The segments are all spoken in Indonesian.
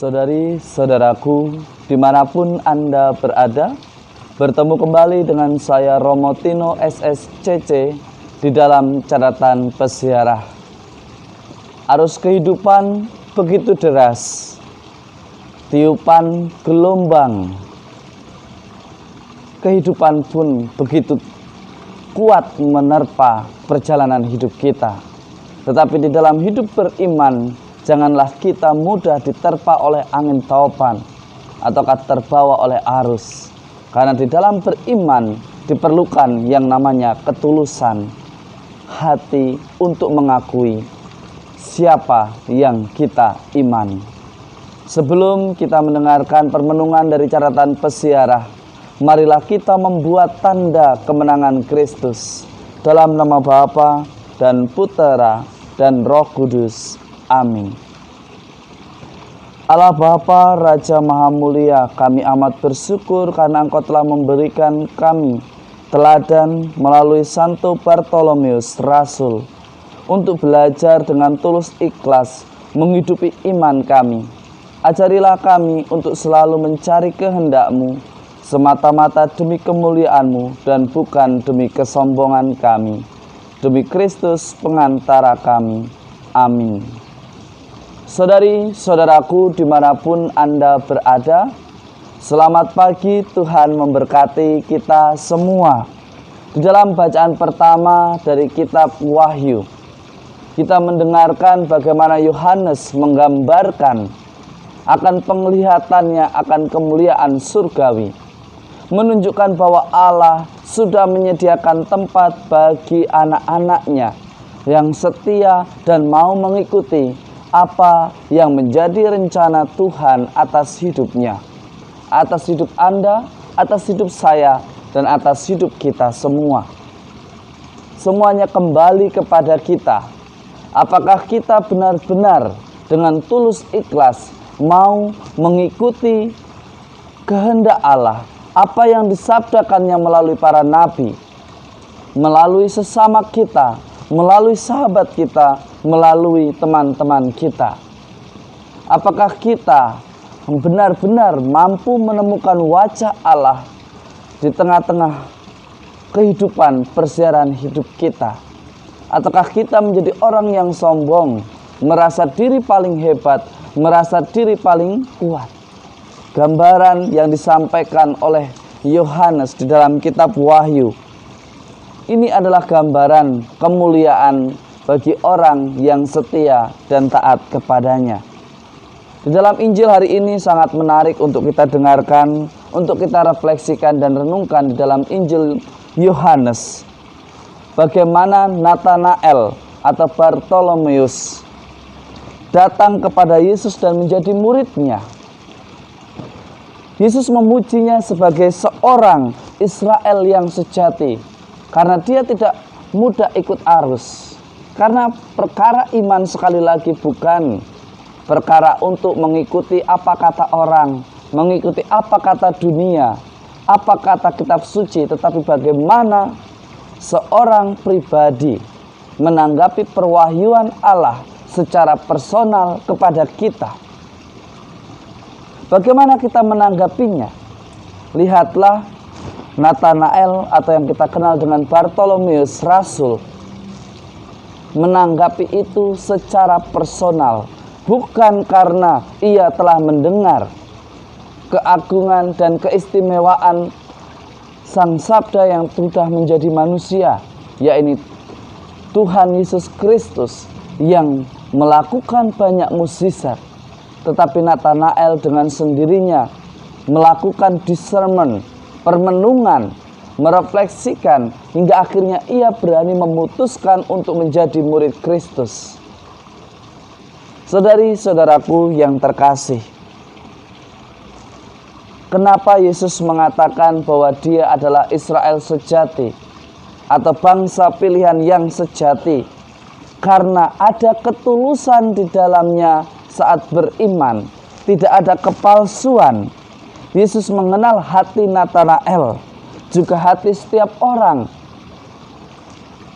Saudari-saudaraku, dimanapun Anda berada, bertemu kembali dengan saya Romo Tino SSCC di dalam catatan peziarah. Arus kehidupan begitu deras, tiupan gelombang kehidupan pun begitu kuat menerpa perjalanan hidup kita. Tetapi di dalam hidup beriman, janganlah kita mudah diterpa oleh angin taupan ataukah terbawa oleh arus. Karena di dalam beriman diperlukan yang namanya ketulusan hati untuk mengakui siapa yang kita imani. Sebelum kita mendengarkan permenungan dari catatan peziarah, marilah kita membuat tanda kemenangan Kristus. Dalam nama Bapa dan Putera dan Roh Kudus. Amin. Allah Bapa, Raja Maha Mulia, kami amat bersyukur karena Engkau telah memberikan kami teladan melalui Santo Bartolomeus Rasul untuk belajar dengan tulus ikhlas menghidupi iman kami. Ajarilah kami untuk selalu mencari kehendak-Mu semata-mata demi kemuliaan-Mu dan bukan demi kesombongan kami. Demi Kristus pengantara kami. Amin. Saudari-saudaraku dimanapun Anda berada, selamat pagi, Tuhan memberkati kita semua. Di dalam bacaan pertama dari kitab Wahyu, kita mendengarkan bagaimana Yohanes menggambarkan akan penglihatannya akan kemuliaan surgawi, menunjukkan bahwa Allah sudah menyediakan tempat bagi anak-anaknya yang setia dan mau mengikuti apa yang menjadi rencana Tuhan atas hidupnya, atas hidup Anda, atas hidup saya, dan atas hidup kita semua. Semuanya kembali kepada kita. Apakah kita benar-benar dengan tulus ikhlas mau mengikuti kehendak Allah, apa yang disabdakannya melalui para nabi, melalui sesama kita, melalui sahabat kita, melalui teman-teman kita. Apakah kita benar-benar mampu menemukan wajah Allah di tengah-tengah kehidupan persiaran hidup kita? Ataukah kita menjadi orang yang sombong, merasa diri paling hebat, merasa diri paling kuat? Gambaran yang disampaikan oleh Yohanes di dalam kitab Wahyu ini adalah gambaran kemuliaan bagi orang yang setia dan taat kepadanya. Di dalam Injil hari ini sangat menarik untuk kita dengarkan, untuk kita refleksikan dan renungkan di dalam Injil Yohanes. Bagaimana Nathanael atau Bartolomeus datang kepada Yesus dan menjadi muridnya. Yesus memujinya sebagai seorang Israel yang sejati karena dia tidak mudah ikut arus. Karena perkara iman sekali lagi bukan perkara untuk mengikuti apa kata orang, mengikuti apa kata dunia, apa kata kitab suci, tetapi bagaimana seorang pribadi menanggapi perwahyuan Allah secara personal kepada kita. Bagaimana kita menanggapinya? Lihatlah Nathanael atau yang kita kenal dengan Bartolomeus Rasul menanggapi itu secara personal, bukan karena ia telah mendengar keagungan dan keistimewaan Sang Sabda yang sudah menjadi manusia, yaitu Tuhan Yesus Kristus yang melakukan banyak mukjizat. Tetapi Nathanael dengan sendirinya melakukan discernment, permenungan, merefleksikan hingga akhirnya ia berani memutuskan untuk menjadi murid Kristus. Saudari-saudaraku yang terkasih, kenapa Yesus mengatakan bahwa dia adalah Israel sejati atau bangsa pilihan yang sejati? Karena ada ketulusan di dalamnya saat beriman, tidak ada kepalsuan. Yesus mengenal hati Nathanael, juga hati setiap orang.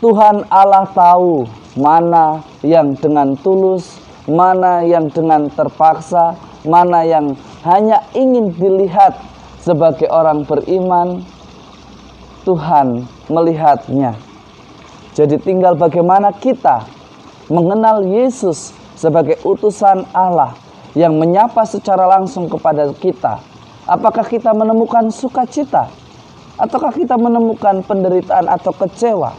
Tuhan Allah tahu mana yang dengan tulus, mana yang dengan terpaksa, mana yang hanya ingin dilihat sebagai orang beriman, Tuhan melihatnya. Jadi tinggal bagaimana kita mengenal Yesus sebagai utusan Allah yang menyapa secara langsung kepada kita. Apakah kita menemukan sukacita? Ataukah kita menemukan penderitaan atau kecewa?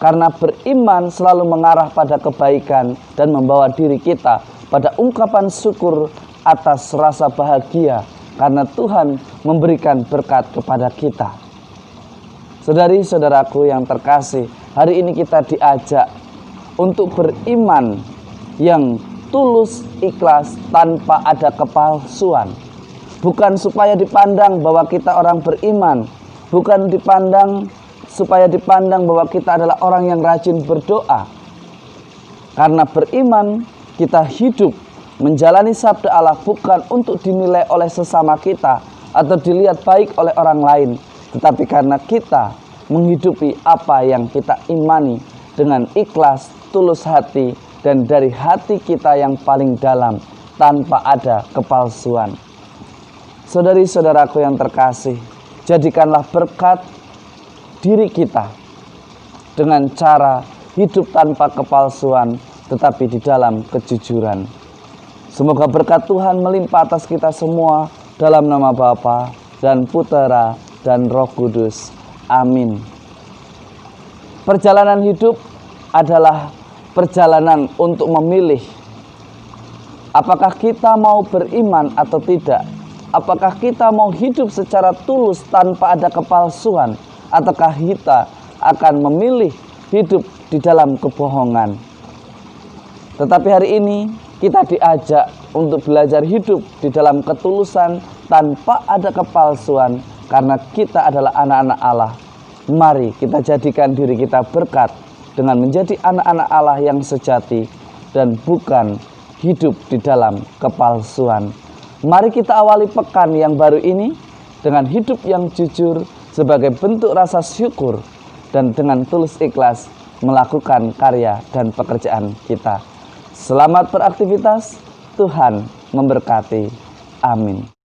Karena beriman selalu mengarah pada kebaikan dan membawa diri kita pada ungkapan syukur atas rasa bahagia karena Tuhan memberikan berkat kepada kita. Saudari-saudaraku yang terkasih, hari ini kita diajak untuk beriman yang tulus, ikhlas, tanpa ada kepalsuan. Bukan supaya dipandang bahwa kita orang beriman, bukan supaya dipandang bahwa kita adalah orang yang rajin berdoa. Karena beriman, kita hidup menjalani sabda Allah bukan untuk dinilai oleh sesama kita atau dilihat baik oleh orang lain, tetapi karena kita menghidupi apa yang kita imani dengan ikhlas, tulus hati, dan dari hati kita yang paling dalam tanpa ada kepalsuan. Saudari-saudaraku yang terkasih, jadikanlah berkat diri kita dengan cara hidup tanpa kepalsuan tetapi di dalam kejujuran. Semoga berkat Tuhan melimpah atas kita semua dalam nama Bapa dan Putera dan Roh Kudus. Amin. Perjalanan hidup adalah perjalanan untuk memilih apakah kita mau beriman atau tidak. Apakah kita mau hidup secara tulus tanpa ada kepalsuan, ataukah kita akan memilih hidup di dalam kebohongan. Tetapi hari ini kita diajak untuk belajar hidup di dalam ketulusan tanpa ada kepalsuan karena kita adalah anak-anak Allah. Mari kita jadikan diri kita berkat dengan menjadi anak-anak Allah yang sejati dan bukan hidup di dalam kepalsuan. Mari kita awali pekan yang baru ini dengan hidup yang jujur sebagai bentuk rasa syukur dan dengan tulus ikhlas melakukan karya dan pekerjaan kita. Selamat beraktivitas, Tuhan memberkati. Amin.